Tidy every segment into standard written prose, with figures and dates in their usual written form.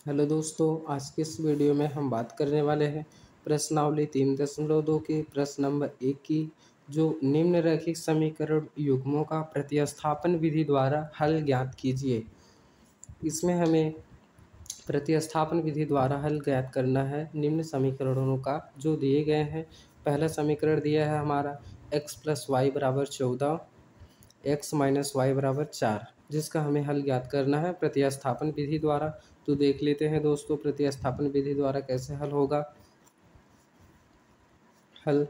Hello दोस्तों, आज के इस वीडियो में हम बात करने वाले हैं प्रश्नावली 3.2 के प्रश्न नंबर 1 की, जो निम्नलिखित समीकरण युग्मों का प्रतिस्थापन विधि द्वारा हल ज्ञात कीजिए। इसमें हमें प्रतिस्थापन विधि द्वारा हल ज्ञात करना है निम्न समीकरणों का जो दिए गए हैं। पहला समीकरण दिया है हमारा x प्लस वाई बराबर 14, x माइनस वाई बराबर 4, जिसका हमें हल ज्ञात करना है प्रतिस्थापन विधि द्वारा। तो देख लेते हैं दोस्तों प्रतिस्थापन विधि द्वारा कैसे हल होगा। हल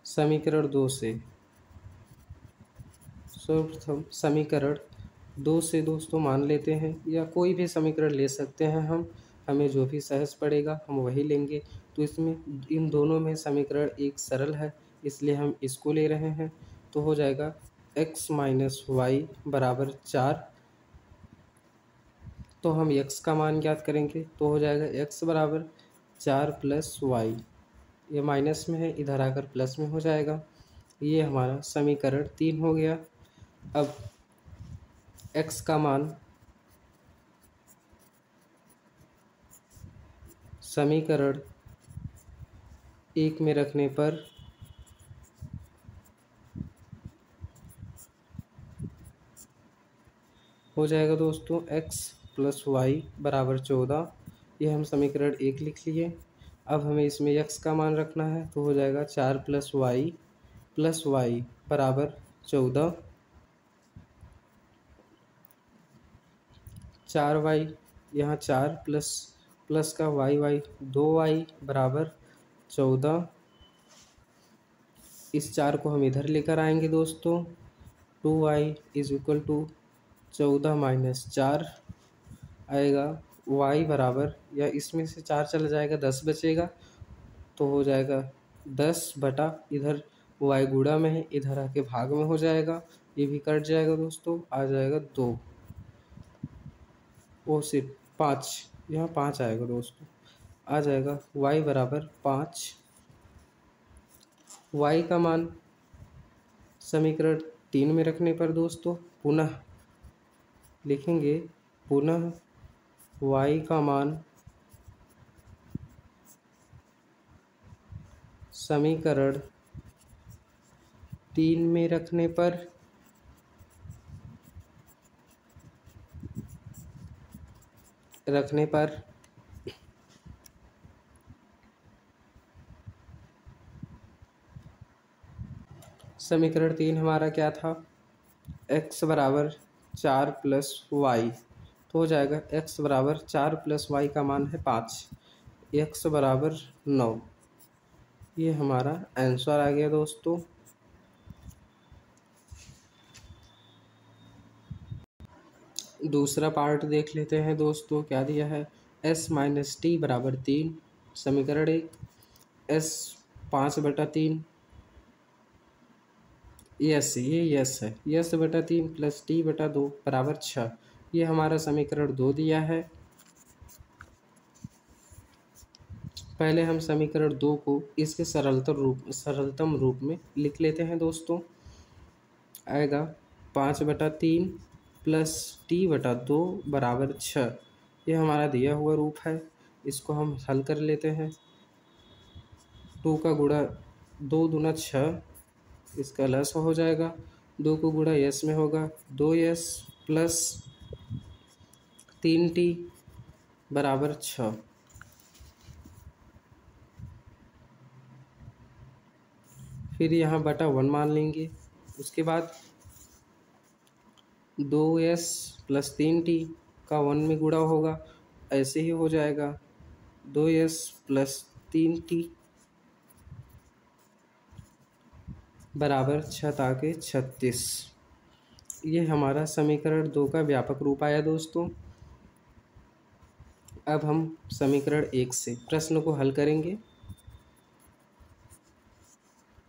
समीकरण 2 से, सर्वप्रथम समीकरण 2 से दोस्तों मान लेते हैं, या कोई भी समीकरण ले सकते हैं हम, हमें जो भी सहज पड़ेगा हम वही लेंगे। तो इसमें इन दोनों में समीकरण एक सरल है, इसलिए हम इसको ले रहे हैं। तो हो जाएगा x माइनस वाई बराबर 4। तो हम x का मान ज्ञात करेंगे, तो हो जाएगा x बराबर 4 प्लस वाई, ये माइनस में है इधर आकर प्लस में हो जाएगा। ये हमारा समीकरण 3 हो गया। अब x का मान समीकरण 1 में रखने पर हो जाएगा दोस्तों x प्लस वाई बराबर 14। ये हम समीकरण 1 लिख लिए। अब हमें इसमें x का मान रखना है, तो हो जाएगा 4 प्लस वाई बराबर 14। 4y, यहाँ 4 प्लस प्लस का वाई 2y बराबर 14। इस 4 को हम इधर लेकर आएंगे दोस्तों। 2y is equal to 14 minus 4 आएगा। y बराबर, या इसमें से 4 चला जाएगा 10 बचेगा, तो हो जाएगा 10 बटा, इधर y गुणा में है इधर आके भाग में हो जाएगा, ये भी कट जाएगा दोस्तों, आ जाएगा 2, वो सिर्फ 5, यहाँ 5 आएगा दोस्तों, आ जाएगा y बराबर 5। y का मान समीकरण 3 में रखने पर दोस्तों पुनः लिखेंगे, पुनः y का मान समीकरण 3 में रखने पर समीकरण 3 हमारा क्या था, x बराबर 4 प्लस वाई, तो हो जाएगा x बराबर 4 प्लस वाई का मान है 5, x बराबर 9। ये हमारा आंसर आ गया दोस्तों। दूसरा पार्ट देख लेते हैं दोस्तों, क्या दिया है, s माइनस टी बराबर 3, समीकरण 1 s 5/3, यस ये यस है, यस बटा 3 प्लस टी बटा 2 बराबर 6। ये हमारा समीकरण 2 दिया है। पहले हम समीकरण 2 को इसके सरलतम रूप में लिख लेते हैं दोस्तों। आएगा 5/3 प्लस टी बटा 2 बराबर 6। ये हमारा दिया हुआ रूप है, इसको हम हल कर लेते हैं। 2 का गुणा 2 दूना 6, इसका लस हो जाएगा, 2 को गुणा यस में होगा, 2s प्लस 3t बराबर 6। फिर यहाँ बटा 1 मान लेंगे, उसके बाद 2s प्लस 3t का 1 में गुणा होगा, ऐसे ही हो जाएगा, 2s प्लस 3t बराबर 6 ताके 36। ये हमारा समीकरण 2 का व्यापक रूप आया दोस्तों। अब हम समीकरण 1 से प्रश्न को हल करेंगे।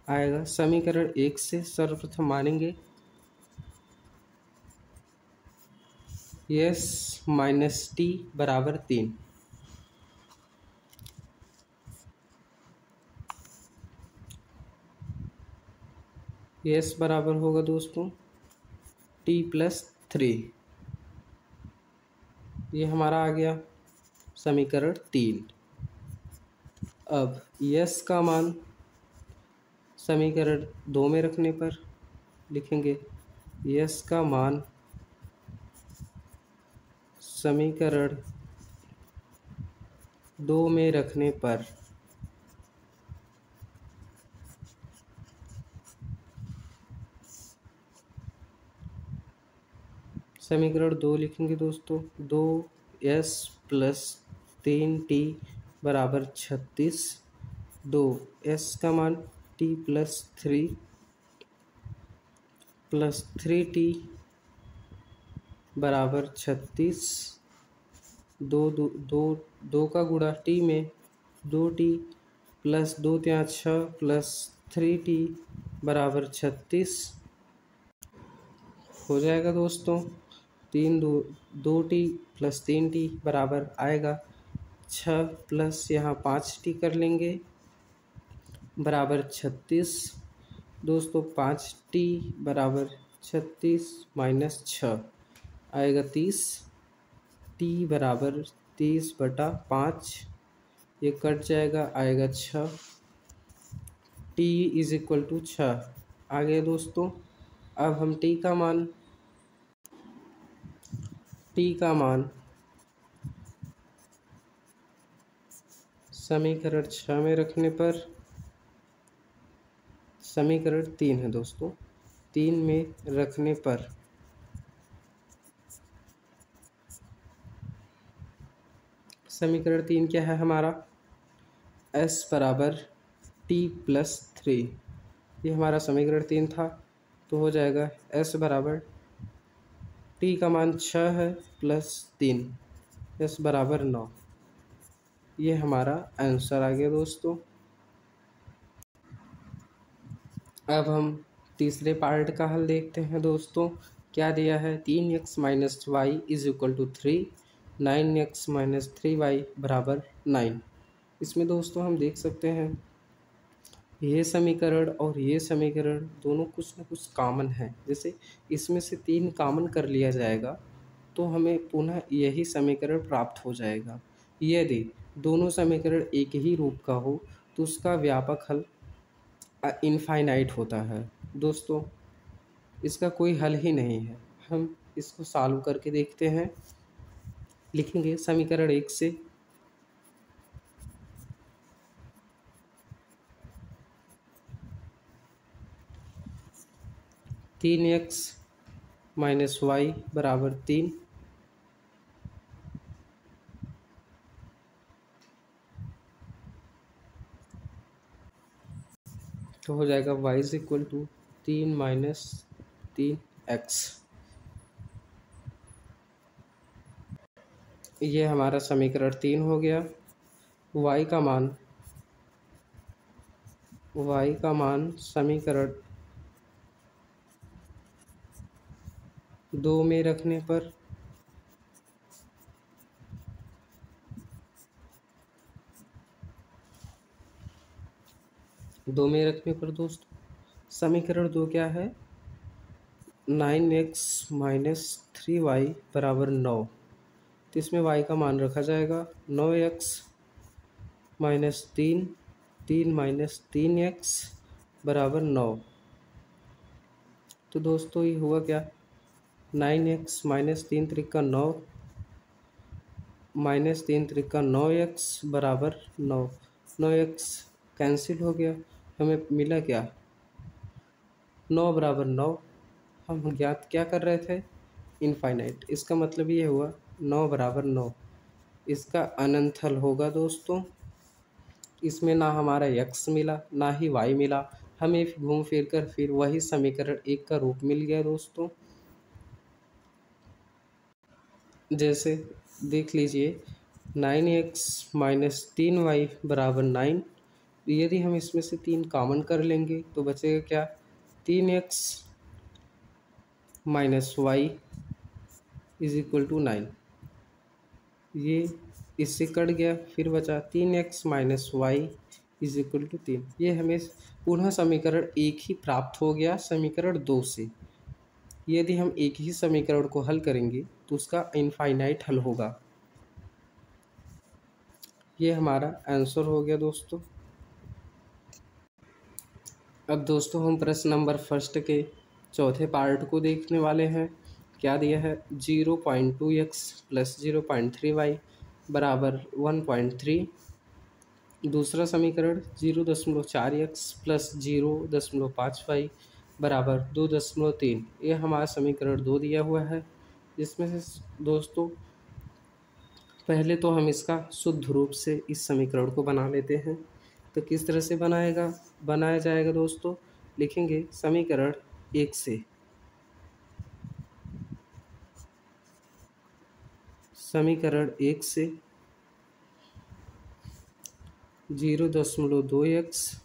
आएगा समीकरण 1 से सर्वप्रथम मानेंगे यस माइनस टी बराबर 3, यस बराबर होगा दोस्तों टी प्लस 3, ये हमारा आ गया समीकरण 3। अब यस का मान समीकरण 2 में रखने पर लिखेंगे यस का मान समीकरण 2 में रखने पर समीकरण 2 लिखेंगे दोस्तों। 2s प्लस 3t बराबर 36। 2s का मान t प्लस 3t बराबर 36। दो का गुणा टी में 2t प्लस 2 ત્યાં 6 प्लस 3t बराबर 36 हो जाएगा दोस्तों। 2t प्लस 3t बराबर आएगा 6 प्लस यहाँ 5t कर लेंगे बराबर 36। दोस्तों 5t बराबर 36 माइनस 6 आएगा 30। t बराबर 30/5 ये कट जाएगा आएगा 6। t इज इक्वल टू 6 आ गया दोस्तों। अब हम t का मान समीकरण 6 में रखने पर समीकरण 3 है दोस्तों। 3 में रखने पर समीकरण 3 क्या है हमारा s बराबर t प्लस 3। ये हमारा समीकरण 3 था तो हो जाएगा s बराबर t का मान 6 है प्लस 3 s बराबर 9। ये हमारा आंसर आ गया दोस्तों। अब हम तीसरे पार्ट का हल देखते हैं दोस्तों। क्या दिया है 3x minus y is equal to 3, 9x minus 3y बराबर 9। इसमें दोस्तों हम देख सकते हैं ये समीकरण और ये समीकरण दोनों कुछ न कुछ कॉमन है। जैसे इसमें से 3 कॉमन कर लिया जाएगा तो हमें पुनः यही समीकरण प्राप्त हो जाएगा। यदि दोनों समीकरण एक ही रूप का हो तो उसका व्यापक हल इनफाइनाइट होता है दोस्तों। इसका कोई हल ही नहीं है। हम इसको सॉल्व करके देखते हैं। लिखेंगे समीकरण 1 से 3x माइनस वाई बराबर 3, तो हो जाएगा y is equal to 3 minus 3x। ये हमारा समीकरण 3 हो गया। y का मान समीकरण 2 में रखने पर दोस्तों समीकरण 2 क्या है 9x माइनस 3y बराबर 9। तो इसमें y का मान रखा जाएगा 9x माइनस 3 माइनस 3x बराबर 9। तो दोस्तों ये हुआ क्या 9x minus 3 Trika 9 minus 3 Trika 9x बराबर 9। 9x कैंसिल हो गया। हमें मिला क्या 9 बराबर 9। हम ज्ञात क्या कर रहे थे इनफाइनाइट। इसका मतलब ये हुआ 9 बराबर 9। इसका अनंत हल होगा दोस्तों। इसमें ना हमारा x मिला ना ही y मिला। हमें घूम फिर कर फिर वही समीकरण 1 का रूप मिल गया दोस्तों। जैसे देख लीजिए 9x माइनस 3y बराबर 9। यदि हम इसमें से 3 कॉमन कर लेंगे तो बचेगा क्या 3x minus y is equal to 9। ये इससे कट गया फिर बचा 3x minus y is equal to 3। ये हमें पुनः समीकरण 1 ही प्राप्त हो गया समीकरण 2 से। यदि हम एक ही समीकरण को हल करेंगे तो उसका इनफाइनाइट हल होगा। ये हमारा आंसर हो गया दोस्तों। अब दोस्तों हम प्रश्न नंबर फर्स्ट के चौथे पार्ट को देखने वाले हैं। क्या दिया है? 0.2x प्लस 0.3y बराबर 1.3। दूसरा समीकरण 0.4x प्लस 0.5y बराबर 2.3। ये हमारा समीकरण 2 दिया हुआ है। इसमें से दोस्तों पहले तो हम इसका शुद्ध रूप से इस समीकरण को बना लेते हैं। तो किस तरह से बनाया जाएगा दोस्तों? लिखेंगे समीकरण 1 से। समीकरण 1 से 0.2x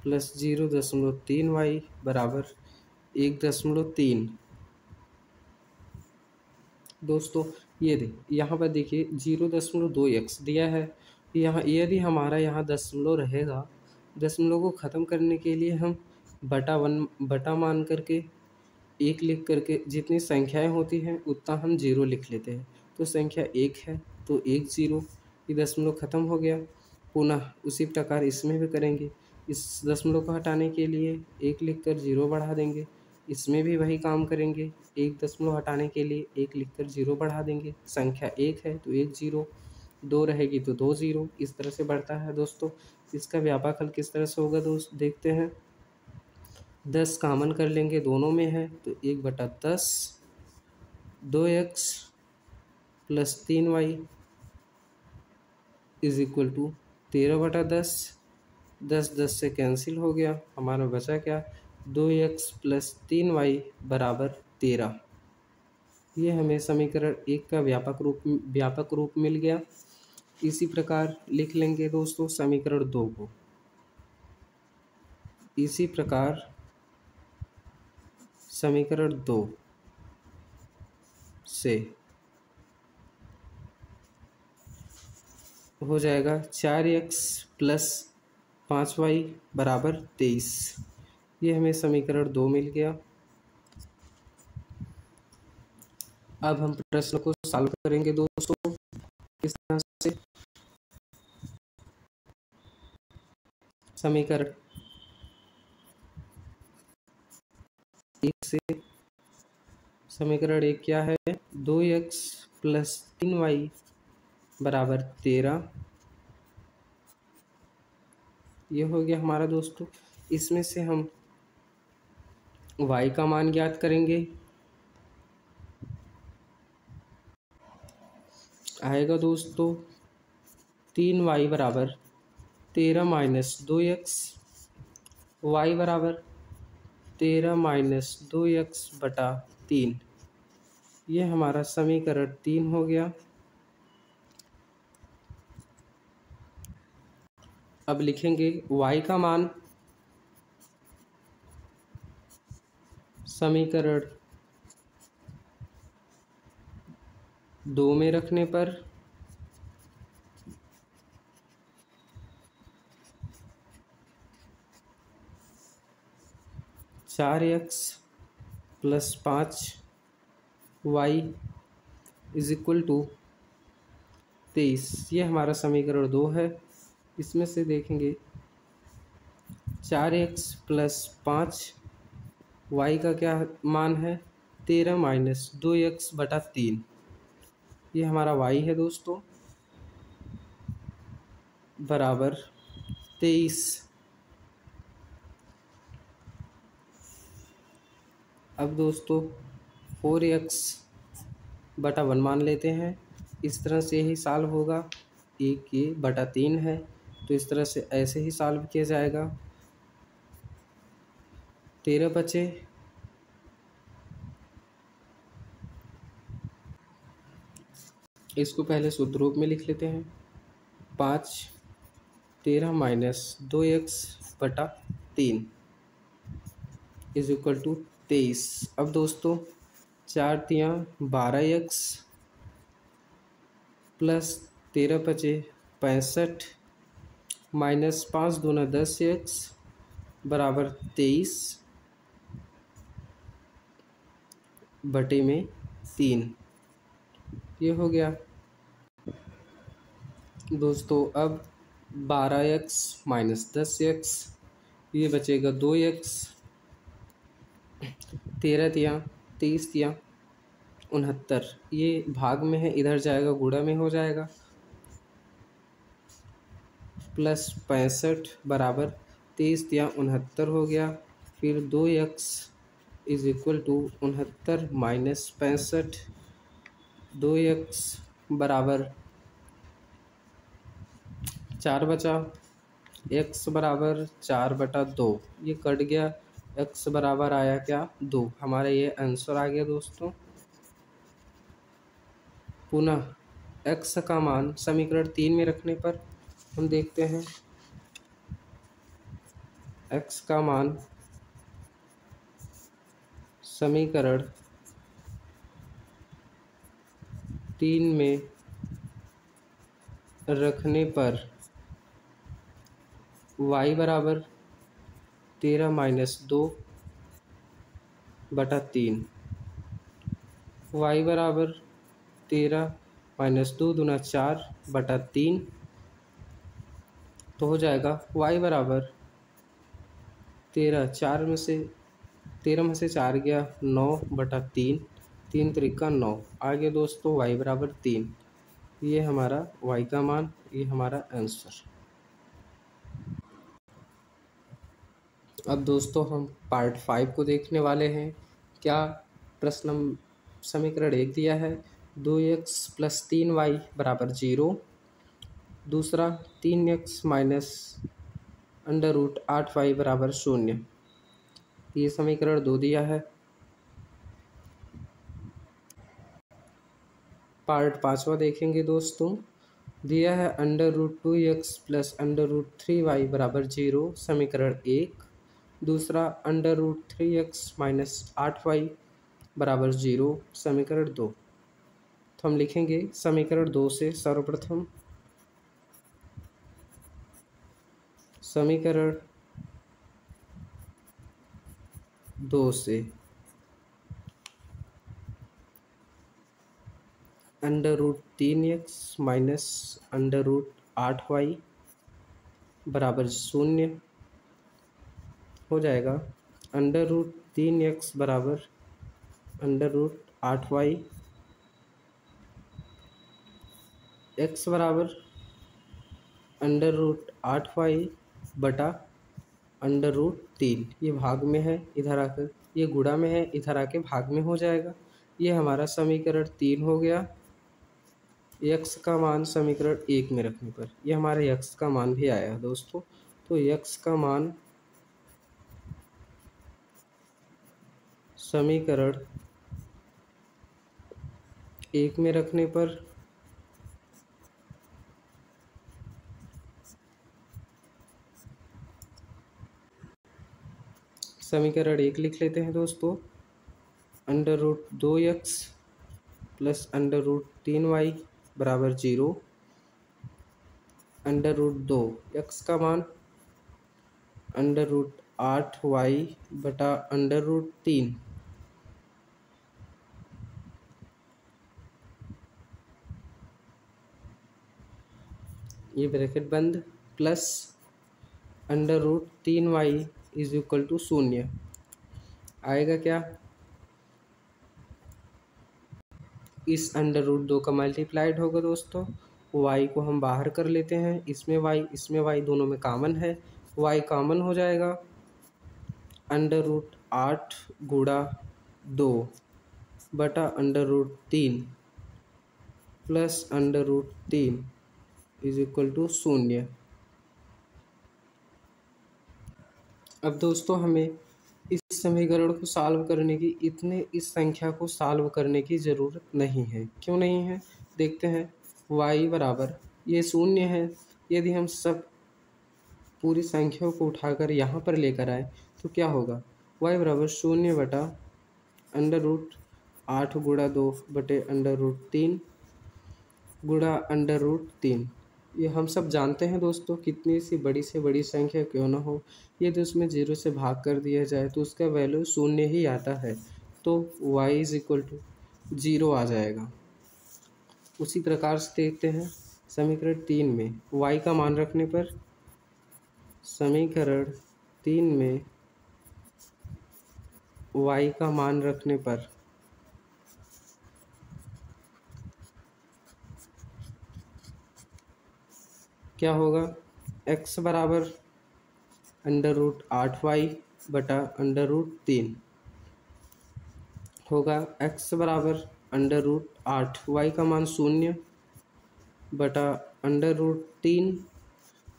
प्लस 0.3y बराबर 1.3। दोस्तों यहाँ पर देखिए 0.2x दिया है। यहाँ यदि हमारा यहाँ दशमलव रहेगा, दशमलव को ख़त्म करने के लिए हम बटा मान करके 1 लिख करके जितनी संख्याएं होती हैं उतना हम 0 लिख लेते हैं। तो संख्या 1 है तो 1 0, ये दशमलव ख़त्म हो गया। पुनः उसी प्रकार इसमें भी करेंगे। इस दशमलव को हटाने के लिए 1 लिख कर 0 बढ़ा देंगे। इसमें भी वही काम करेंगे। 1 दशमलव हटाने के लिए 1 लिख कर 0 बढ़ा देंगे। संख्या 1 है तो 1 0, 2 रहेगी तो 2 0, इस तरह से बढ़ता है दोस्तों। इसका व्यापक हल किस तरह से होगा दोस्त देखते हैं। 10 कॉमन कर लेंगे, दोनों में है तो 1/10, 2x plus 3y is equal to 13/10। 10 10 से कैंसिल हो गया, हमारा बचा क्या? 2x प्लस 3y बराबर 13। ये हमें समीकरण 1 का व्यापक रूप मिल गया। इसी प्रकार लिख लेंगे दोस्तों समीकरण 2 को। इसी प्रकार समीकरण 2 से हो जाएगा 4x प्लस 5y बराबर 23। ये हमें समीकरण 2 मिल गया। अब हम प्रश्न को सॉल्व करेंगे दोस्तों इस तरह से। समीकरण 1 से समीकरण 1 क्या है? 2x प्लस 3y बराबर 13। ये हो गया हमारा दोस्तों। इसमें से हम y का मान ज्ञात करेंगे। आएगा दोस्तों 3y बराबर 13 माइनस 2x, y बराबर 13 माइनस 2x बटा 3। ये हमारा समीकरण 3 हो गया। अब लिखेंगे y का मान समीकरण 2 में रखने पर 4x plus 5y is equal to 23। ये हमारा समीकरण 2 है। इसमें से देखेंगे 4x प्लस 5y का क्या मान है? 13 माइनस 2x बटा 3। ये हमारा y है दोस्तों बराबर 23। अब दोस्तों 4x बटा 1 मान लेते हैं। इस तरह से ही सॉल्व होगा। 1 ये बटा 3 है तो इस तरह से ऐसे ही सॉल्व किया जाएगा। 13 बचे, इसको पहले शुद्ध रूप में लिख लेते हैं। 5 13 माइनस 2x बटा 3 इज इक्वल टू 23। अब दोस्तों 4 तियाँ 12x प्लस 13 बचे 65 माइनस 5 दूना 10x बराबर 23 बटे में 3। ये हो गया। दोस्तों अब 12x माइनस 10x, ये बचेगा 2x, 13 तिया 23 तिया 69, ये भाग में है, इधर जाएगा गुणा में हो जाएगा, प्लस 65 बराबर 23 तिया 69 हो गया। फिर 2x is equal to 69 minus 65, 2x बराबर 4 बचा, x बराबर 4/2, ये कट गया, x बराबर आया क्या 2, हमारा ये आंसर आ गया दोस्तों। पुनः x का मान समीकरण 3 में रखने पर हम देखते हैं x का मान समीकरण 3 में रखने पर y बराबर 13 माइनस 2/3, y बराबर 13 माइनस 2 दूना 4/3, तो हो जाएगा y बराबर 13 में से 4 गया 9/3, 3 त्रिका 9 आ गया दोस्तों y बराबर 3। ये हमारा y का मान, ये हमारा आंसर। अब दोस्तों हम पार्ट 5 को देखने वाले हैं। क्या प्रश्न समीकरण 1 दिया है 2x प्लस 3y बराबर 0, दूसरा 3x माइनस √8y बराबर 0, ये समीकरण 2 दिया है। पार्ट 5वां देखेंगे दोस्तों, दिया है √2x प्लस √3y बराबर 0, समीकरण 1, दूसरा √3x माइनस 8y बराबर 0, समीकरण 2। तो हम लिखेंगे समीकरण 2 से, सर्वप्रथम समीकरण 2 से √3x माइनस √8y बराबर 0 हो जाएगा, √3x बराबर √8y, x बराबर √8y बटा √3, ये भाग में है, इधर आकर ये गुणा में है, इधर आके भाग में हो जाएगा। ये हमारा समीकरण 3 हो गया। x का मान समीकरण 1 में रखने पर ये हमारे x का मान भी आया है दोस्तों। तो x का मान समीकरण 1 में रखने पर समीकरण 1 लिख लेते हैं दोस्तों, √2x प्लस √3y बराबर 0, √2 x का मान √8y बटा √3, ये ब्रैकेट बंद, plus √3y is equal to 0 आएगा क्या, इस √2 का मल्टीप्लाइड होगा दोस्तों। y को हम बाहर कर लेते हैं, इसमें y दोनों में कॉमन है, y कॉमन हो जाएगा, √8 गुणा 2 बटा √3 प्लस √3 इज इक्वल टू 0। अब दोस्तों हमें इस समीकरण को सॉल्व करने की, इस संख्या को सॉल्व करने की ज़रूरत नहीं है। क्यों नहीं है, देखते हैं। y बराबर ये 0 है, यदि हम सब पूरी संख्याओं को उठाकर यहाँ पर लेकर आए तो क्या होगा, y बराबर 0 बटा √8 गुणा 2 बटे √3 गुणा √3। ये हम सब जानते हैं दोस्तों, कितनी सी बड़ी संख्या क्यों ना हो, यदि उसमें 0 से भाग कर दिया जाए तो उसका वैल्यू 0 ही आता है, तो y इज इक्वल टू 0 आ जाएगा। उसी प्रकार से देखते हैं समीकरण 3 में y का मान रखने पर, समीकरण 3 में y का मान रखने पर क्या होगा, x बराबर √8y बटा √3 होगा। x बराबर √8, y का मान 0 बटा √3,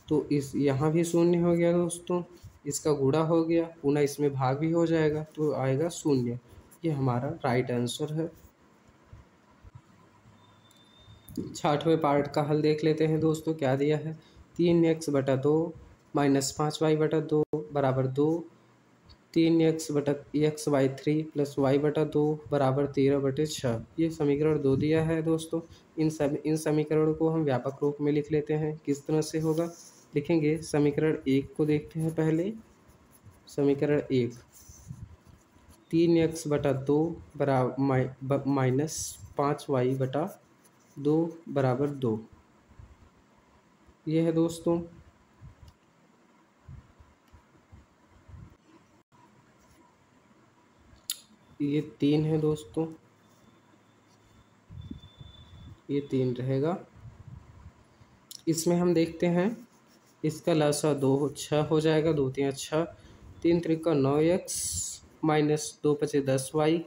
तो इस यहाँ भी 0 हो गया दोस्तों, इसका गुणा हो गया, पुनः इसमें भाग भी हो जाएगा तो आएगा 0। ये हमारा राइट आंसर है। 60वें पार्ट का हल देख लेते हैं दोस्तों। क्या दिया है, 3x बटा 2 माइनस 5y बटा 2 बराबर 2, 3x बटा x/3 प्लस y बटा 2 बराबर 13/6। ये समीकरण 2 दिया है दोस्तों। इन समीकरणों को हम व्यापक रूप में लिख लेते हैं। किस तरह से होगा, लिखेंगे समीकरण 1 को देखते हैं पहले। समीकरण 1, 3x बटा 2 बराबर माइनस 5y बटा 2 बराबर 2, ये है दोस्तों। ये 3 है दोस्तों, ये 3 रहेगा। इसमें हम देखते हैं, इसका लसा 2 6 हो जाएगा, 2 3 6, 3 त्रिका 9x माइनस 2 पचे 10y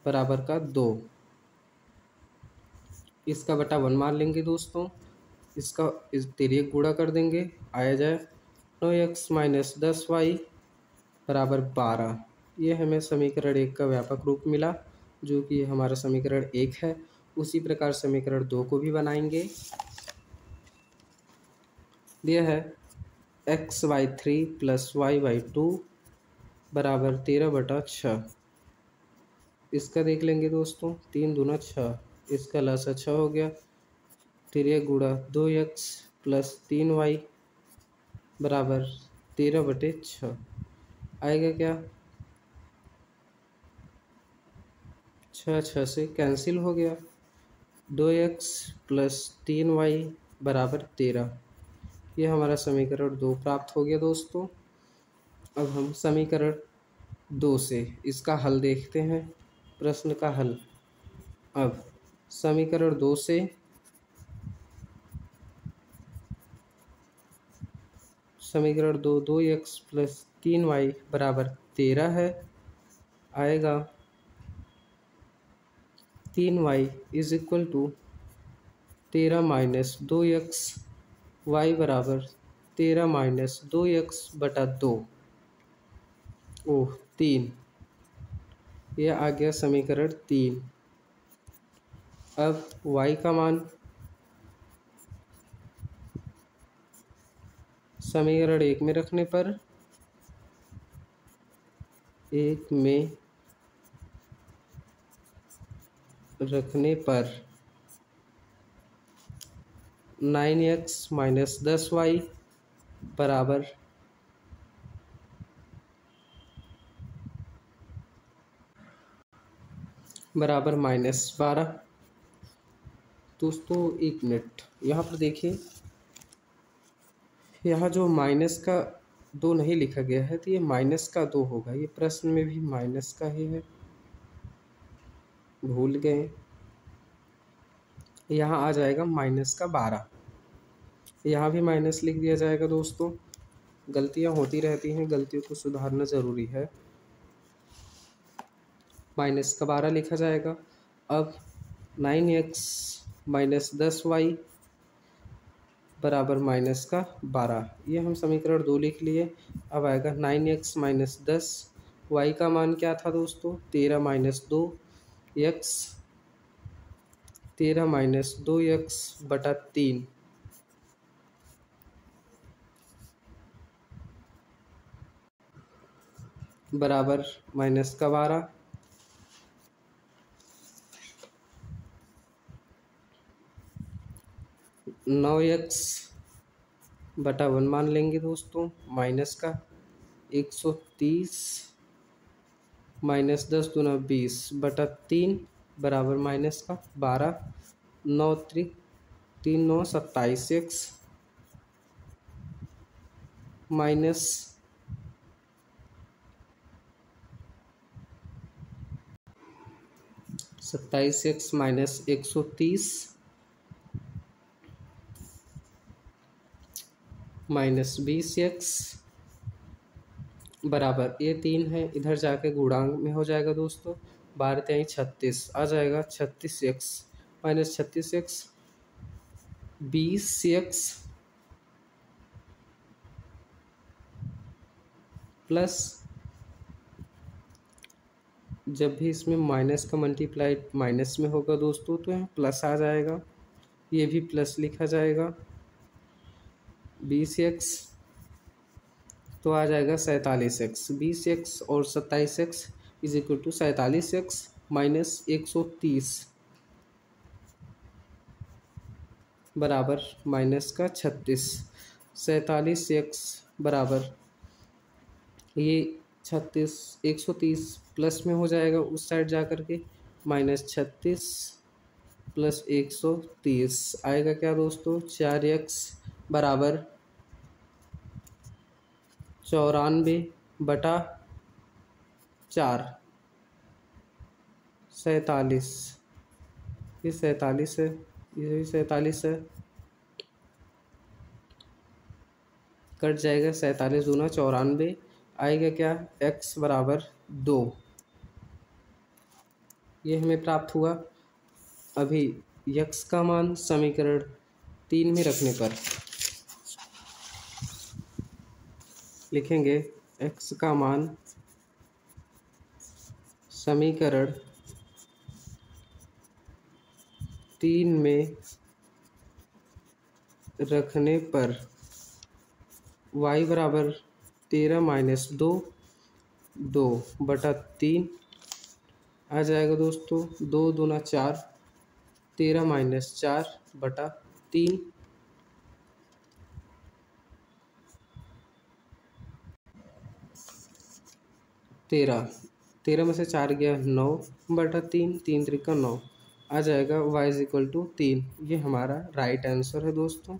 बराबर का 2। इसका बटा 1 मान लेंगे दोस्तों, इसका इस तिर्यक गुणा कर देंगे, आया जाए 9x माइनस 10y बराबर 12। ये हमें समीकरण 1 का व्यापक रूप मिला, जो कि हमारा समीकरण 1 है। उसी प्रकार समीकरण 2 को भी बनाएंगे। यह है x/3 प्लस y/2 बराबर 13/6। इसका देख लेंगे दोस्तों, 3 दूना 6, इसका लसा 6 हो गया, तिर्यक गुणा 2x प्लस 3y बराबर 13/6 आएगा। क्या 6 6 से कैंसिल हो गया, 2x प्लस 3y बराबर 13। ये हमारा समीकरण 2 प्राप्त हो गया दोस्तों। अब हम समीकरण 2 से इसका हल देखते हैं, प्रश्न का हल। अब समीकरण 2 से समीकरण 2, 2x प्लस 3y बराबर 13 है, आएगा 3y is equal to 13 minus 2x, y बराबर 13 माइनस 2x बटा 2, ओह 3। यह आ गया समीकरण 3। अब y का मान समीकरण 1 में रखने पर, 1 में रखने पर 9x माइनस 10y बराबर -12। दोस्तों एक मिनट, यहाँ पर देखिए, यहाँ जो माइनस का 2 नहीं लिखा गया है, तो ये माइनस का 2 होगा। ये प्रश्न में भी माइनस का ही है, भूल गए। यहाँ आ जाएगा -12, यहाँ भी माइनस लिख दिया जाएगा दोस्तों। गलतियाँ होती रहती हैं, गलतियों को सुधारना ज़रूरी है। -12 लिखा जाएगा। अब 9x माइनस 10y बराबर -12, ये हम समीकरण 2 लिख लिए। अब आएगा 9x माइनस 10, y का मान क्या था दोस्तों, 13 माइनस 2 x, 13 माइनस 2x बटा 3 बराबर -12। 9x बटा 1 मान लेंगे दोस्तों, माइनस का 130 माइनस 10 दूना 20 बटा 3 बराबर -12। 9 त्रिक 3 9 27 x minus 27 x minus 130 minus 20 x बराबर, ये 3 है, इधर जाके गुणांक में हो जाएगा दोस्तों, 12 36 आ जाएगा। 36 x minus 36 x 20 x plus, जब भी इसमें माइनस का मल्टीप्लाई माइनस में होगा दोस्तों तो यहाँ प्लस आ जाएगा, ये भी प्लस लिखा जाएगा। 20 एक्स तो आ जाएगा 47 एक्स। 20 एक्स और 27 x is equal to 47 x minus 130 बराबर माइनस का 36। 47 एक्स बराबर ये 36 130 प्लस में हो जाएगा उस साइड जा कर के, माइनस 36 प्लस 130 आएगा क्या दोस्तों, 4 एक्स बराबर 94/4 47, ये 47 है, ये भी 47 है, कट जाएगा 47 दूना 94, आएगा क्या x बराबर 2, ये हमें प्राप्त हुआ। अभी x का मान समीकरण 3 में रखने पर लिखेंगे x का मान समीकरण 3 में रखने पर y बराबर 13 माइनस 2 2/3 आ जाएगा दोस्तों। 2 दूना 4, 13 माइनस 4/3 13 में से 4 गया 9/3, 3 3 9 आ जाएगा y इज इक्वल टू 3। ये हमारा राइट आंसर है दोस्तों।